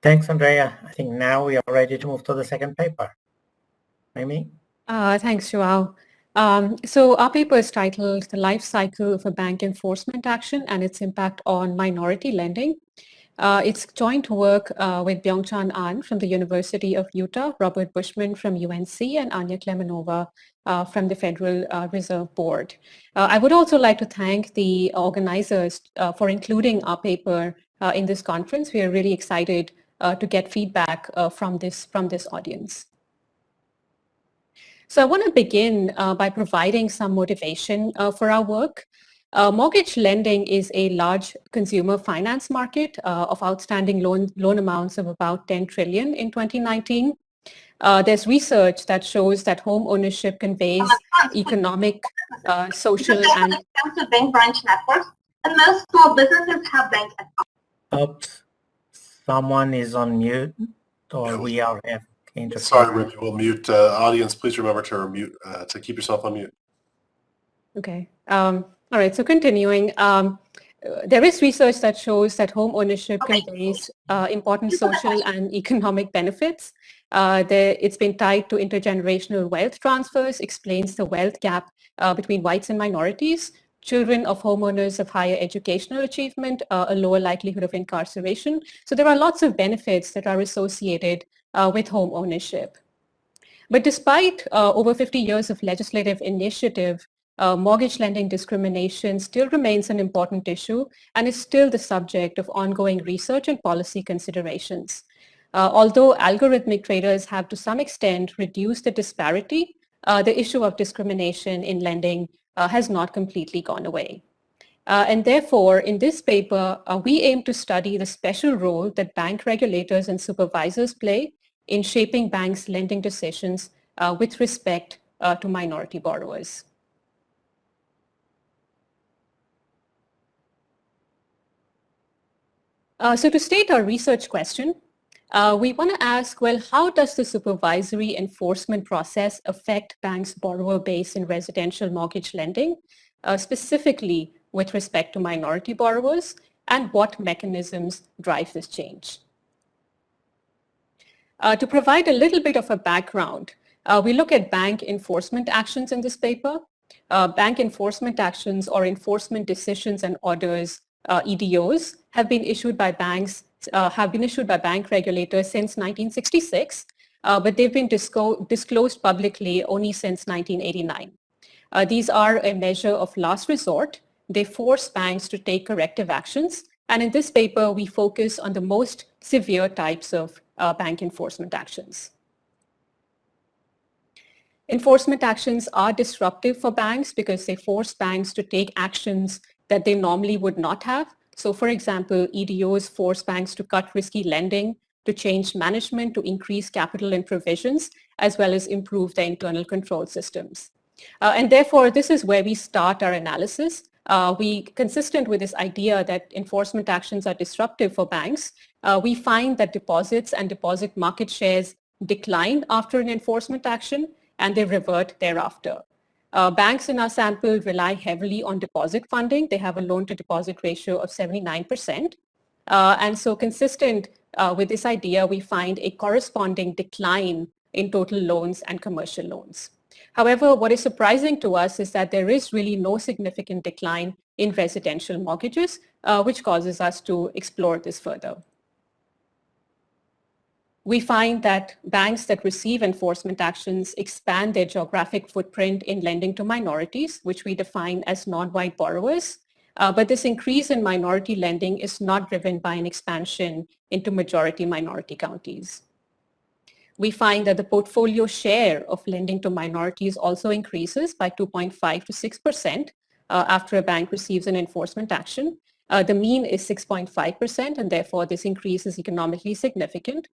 Thanks, Andrea. I think now we are ready to move to the second paper. Rimmy? Thanks, Joao. So our paper is titled The Life Cycle of a Bank Enforcement Action and Its Impact on Minority Lending. It's joint work with Byung-Chan An from the University of Utah, Robert Bushman from UNC, and Anya Klemenova from the Federal Reserve Board. I would also like to thank the organizers for including our paper in this conference. We are really excited to get feedback from this audience. So I want to begin by providing some motivation for our work. Mortgage lending is a large consumer finance market of outstanding loan amounts of about 10 trillion in 2019. There's research that shows that home ownership conveys economic, social, and... comes to bank branch networks, and most small businesses have bank accounts. Oops, someone is on mute, or we are having interference. Sorry, Rimmy, we'll mute. Audience, please remember to mute, to keep yourself on mute. Okay. All right, so continuing, there is research that shows that home ownership conveys important social and economic benefits. It's been tied to intergenerational wealth transfers, explains the wealth gap between whites and minorities. Children of homeowners have higher educational achievement, a lower likelihood of incarceration. So there are lots of benefits that are associated with home ownership. But despite over 50 years of legislative initiative, mortgage lending discrimination still remains an important issue and is still the subject of ongoing research and policy considerations. Although algorithmic traders have to some extent reduced the disparity, the issue of discrimination in lending has not completely gone away. And therefore, in this paper, we aim to study the special role that bank regulators and supervisors play in shaping banks' lending decisions with respect to minority borrowers. So to state our research question, we want to ask, well, how does the supervisory enforcement process affect banks' borrower base in residential mortgage lending, specifically with respect to minority borrowers, and what mechanisms drive this change? To provide a little bit of a background, we look at bank enforcement actions in this paper. Bank enforcement actions or enforcement decisions and orders, EDOs, have been issued by banks, bank regulators since 1966, but they've been disclosed publicly only since 1989. These are a measure of last resort. They force banks to take corrective actions. And in this paper, we focus on the most severe types of bank enforcement actions. Enforcement actions are disruptive for banks because they force banks to take actions that they normally would not have. So for example, EDOs force banks to cut risky lending, to change management, to increase capital and provisions, as well as improve their internal control systems. And therefore, this is where we start our analysis. Consistent with this idea that enforcement actions are disruptive for banks, we find that deposits and deposit market shares decline after an enforcement action, and they revert thereafter. Banks in our sample rely heavily on deposit funding. They have a loan-to-deposit ratio of 79%. And so consistent with this idea, we find a corresponding decline in total loans and commercial loans. However, what is surprising to us is that there is really no significant decline in residential mortgages, which causes us to explore this further. We find that banks that receive enforcement actions expand their geographic footprint in lending to minorities, which we define as non-white borrowers. But this increase in minority lending is not driven by an expansion into majority minority counties. We find that the portfolio share of lending to minorities also increases by 2.5 to 6% after a bank receives an enforcement action. The mean is 6.5%, and therefore this increase is economically significant.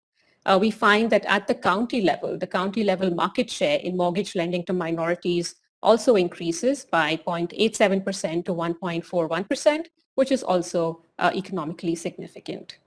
We find that at the county level market share in mortgage lending to minorities also increases by 0.87% to 1.41%, which is also economically significant.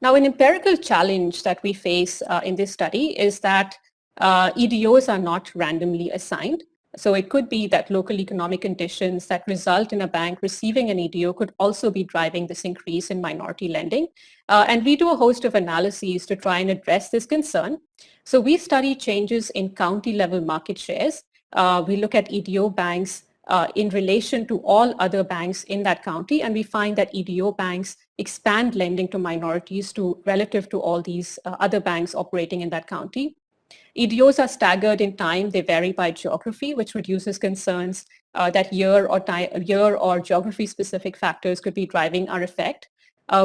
Now, an empirical challenge that we face in this study is that EDOs are not randomly assigned. So it could be that local economic conditions that result in a bank receiving an EDO could also be driving this increase in minority lending. And we do a host of analyses to try and address this concern. So we study changes in county level market shares. We look at EDO banks in relation to all other banks in that county, and we find that EDO banks expand lending to minorities relative to all these other banks operating in that county. EDOs are staggered in time. They vary by geography, which reduces concerns that year or geography-specific factors could be driving our effect.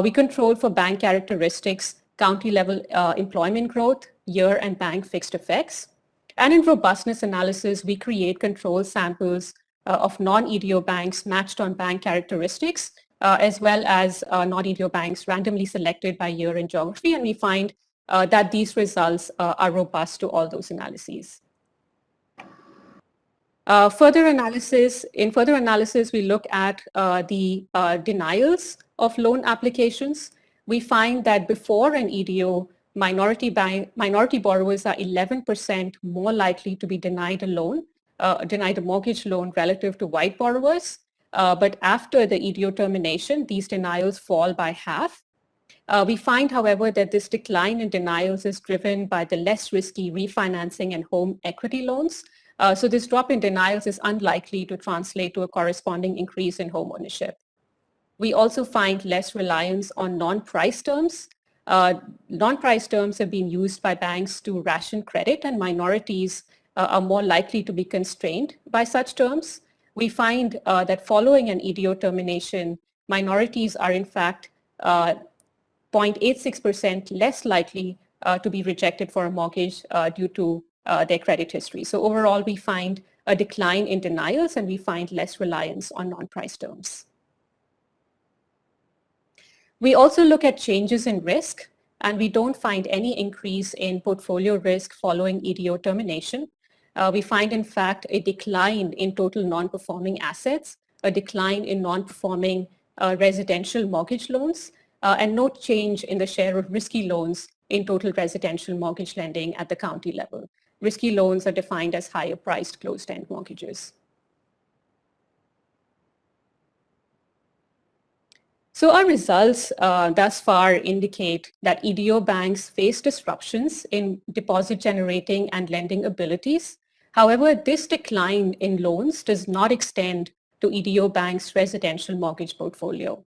We control for bank characteristics, county-level employment growth, year and bank fixed effects. And in robustness analysis, we create control samples of non-EDO banks matched on bank characteristics, as well as non-EDO banks randomly selected by year and geography. And we find that these results are robust to all those analyses. In further analysis, we look at the denials of loan applications. We find that before an EDO, minority borrowers are 11% more likely to be denied a mortgage loan relative to white borrowers. But after the EDO termination, these denials fall by half. We find, however, that this decline in denials is driven by the less risky refinancing and home equity loans. So this drop in denials is unlikely to translate to a corresponding increase in home ownership. We also find less reliance on non-price terms. Non-price terms have been used by banks to ration credit, and minorities are more likely to be constrained by such terms. We find that following an EDO termination, minorities are in fact 0.86% less likely to be rejected for a mortgage due to their credit history. So overall, we find a decline in denials and we find less reliance on non-price terms. We also look at changes in risk, and we don't find any increase in portfolio risk following EDO termination. We find, in fact, a decline in total non-performing assets, a decline in non-performing residential mortgage loans, and no change in the share of risky loans in total residential mortgage lending at the county level. Risky loans are defined as higher priced closed-end mortgages. So our results thus far indicate that EDO banks face disruptions in deposit generating and lending abilities. However, this decline in loans does not extend to EDO banks' residential mortgage portfolio.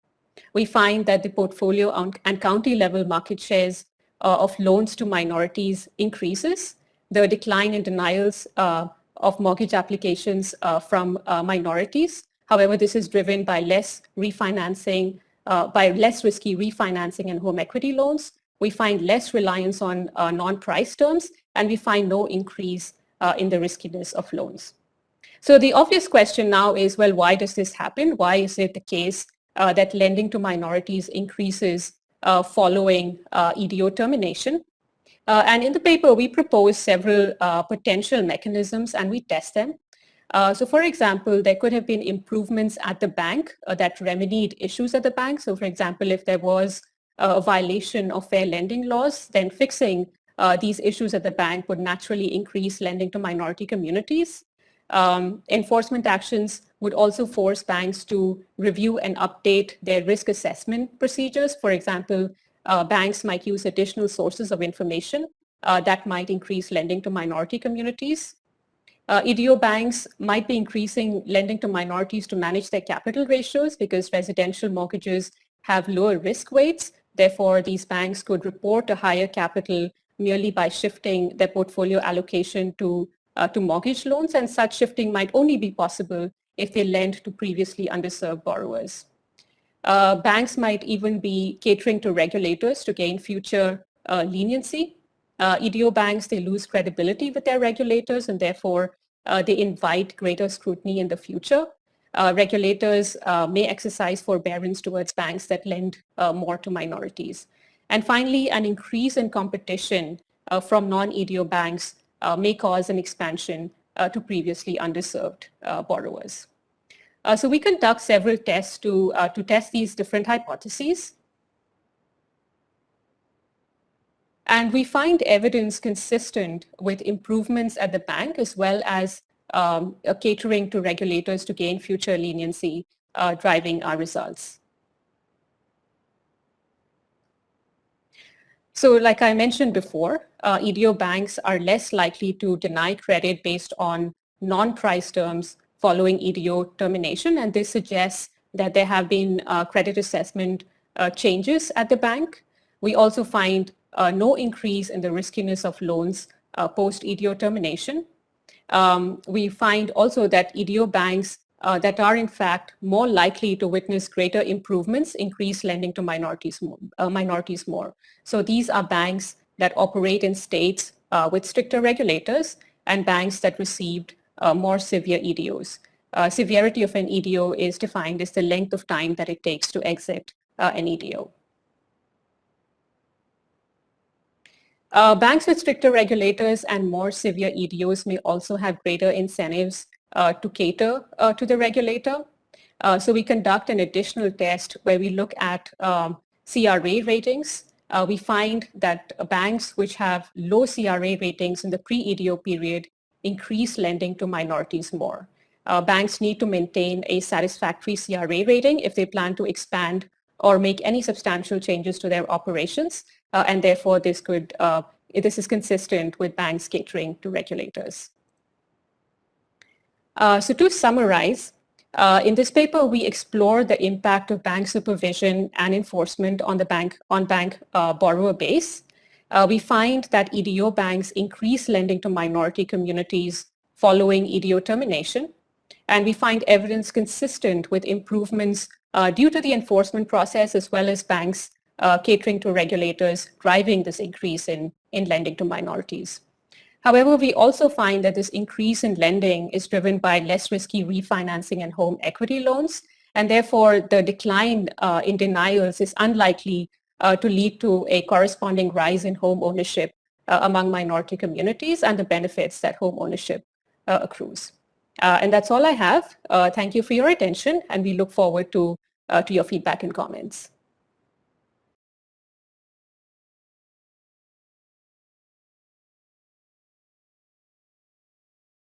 We find that the portfolio and county level market shares of loans to minorities increases. The decline in denials of mortgage applications from minorities. However, this is driven by less refinancing, by less risky refinancing and home equity loans. We find less reliance on non-price terms, and we find no increase in the riskiness of loans. So the obvious question now is, well, why does this happen? Why is it the case that lending to minorities increases following EDO termination? And in the paper, we propose several potential mechanisms and we test them. So for example, there could have been improvements at the bank that remedied issues at the bank. So for example, if there was a violation of fair lending laws, then fixing these issues at the bank would naturally increase lending to minority communities. Enforcement actions would also force banks to review and update their risk assessment procedures. For example, banks might use additional sources of information that might increase lending to minority communities. EDO banks might be increasing lending to minorities to manage their capital ratios because residential mortgages have lower risk weights. Therefore, these banks could report a higher capital merely by shifting their portfolio allocation to mortgage loans, and such shifting might only be possible if they lend to previously underserved borrowers. Banks might even be catering to regulators to gain future leniency. EDO banks, they lose credibility with their regulators, and therefore they invite greater scrutiny in the future. Regulators may exercise forbearance towards banks that lend more to minorities. And finally, an increase in competition from non-EDO banks may cause an expansion to previously underserved borrowers. So we conduct several tests to test these different hypotheses. And we find evidence consistent with improvements at the bank as well as catering to regulators to gain future leniency, driving our results. So like I mentioned before, EDO banks are less likely to deny credit based on non-price terms following EDO termination, and this suggests that there have been credit assessment changes at the bank. We also find no increase in the riskiness of loans post-EDO termination. We find also that EDO banks that are in fact more likely to witness greater improvements increase lending to minorities more. So these are banks that operate in states with stricter regulators and banks that received more severe EDOs. Severity of an EDO is defined as the length of time that it takes to exit an EDO. Banks with stricter regulators and more severe EDOs may also have greater incentives to cater to the regulator. So we conduct an additional test where we look at CRA ratings. We find that banks which have low CRA ratings in the pre-EDO period increase lending to minorities more. Banks need to maintain a satisfactory CRA rating if they plan to expand or make any substantial changes to their operations, and therefore this is consistent with banks catering to regulators. So to summarize, in this paper we explore the impact of bank supervision and enforcement on the bank borrower base. We find that EDO banks increase lending to minority communities following EDO termination, and we find evidence consistent with improvements due to the enforcement process as well as banks catering to regulators driving this increase in lending to minorities. However, we also find that this increase in lending is driven by less risky refinancing and home equity loans, and therefore the decline in denials is unlikely to lead to a corresponding rise in home ownership among minority communities and the benefits that home ownership accrues. And that's all I have. Thank you for your attention, and we look forward to your feedback and comments.